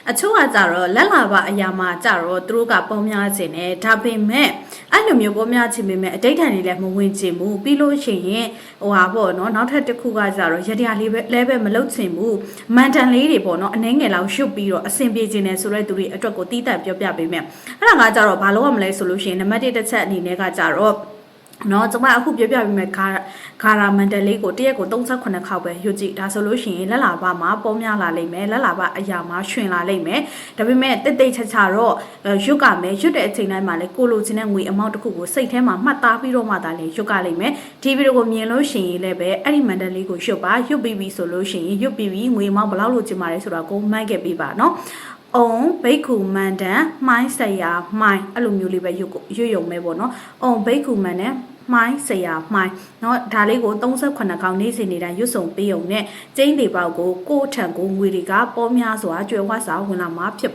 အချို့ကကြတော့လက်လာပါအရာမှာကြတော့သူတို့ကပေါများခြင်းနဲ့ဒါပေမဲ့အဲ့လိုမျိုးပေါများခြင်းပေမဲ့အတိတ်ထန်တွေလည်းမဝင်ချင်ဘူးပြီးလို့ရှိရင်ဟိုဟာပေါ့နော်နောက်ထပ်တစ်ခုကကြတော့ရတရားလေးပဲလဲပဲမလုပ်ချင်ဘူးမန်တန်လေးတွေပေါ့နော်အနှဲငယ်လောက်ရှုပ်ပြီးတော့အဆင်ပြေခြင်းနဲ့ဆိုတဲ့သူတွေအတွက်ကိုတီးတက်ပြောပြပေးမယ်အဲ့ဒါကကြတော့ဘာလို့ရမလဲဆိုလို့ရှိရင်နံပါတ်1တစ်ချက်အနေနဲ့ကကြတော့နော်ကျွန်မအခုပြောပြပေးမယ်ဂါရာမန်တလေးကိုတရက်ကို38ခေါက်ပဲရွတ်ကြည့်ဒါဆိုလို့ရှိရင်လက်လာပါမှာပေါများလာလိမ့်မယ်လက်လာပါအရာမှာရှင်လာလိမ့်မယ်ဒါပေမဲ့တိတ်တိတ်ချာချာတော့ရွတ်ကမယ်ရွတ်တဲ့အချိန်တိုင်းမှာလေကိုလိုချင်တဲ့ငွေအမောင့်တစ်ခုကိုစိတ်ထဲမှာမှတ်သားပြီးတော့မှသာလေရွတ်ကလိမ့်မယ်ဒီဗီဒီယိုကိုမြင်လို့ရှိရင်လည်းပဲအဲ့ဒီမန်တလေးကိုရွတ်ပါရွတ်ပြီးပြီဆိုလို့ရှိရင်ရွတ်ပြီးပြီငွေအမောင့်ဘယ်လောက်လိုချင်ပါလဲဆိုတာကိုမှတ်ခဲ့ပေးပါနော်အောင်ဘိက္ခုမန္တန်မှိုင်းဆရာမှိုင်းအဲ့လိုမျိုးလေးပဲရွတ်ရုံပဲပေါ့နော်အောင်ဘိက္ခုမန္တန်မှိုင်းဆရာမှိုင်းเนาะဒါလေးကို38ခေါက်နေ့စဉ်နေ့တိုင်းရွတ်စုံပေးုံနဲ့ကျင်းတွေပေါက်ကိုကိုယ့်ထံကိုငွေတွေကပေါများစွာကျွဲဝစွာဝင်လာမှာဖြစ်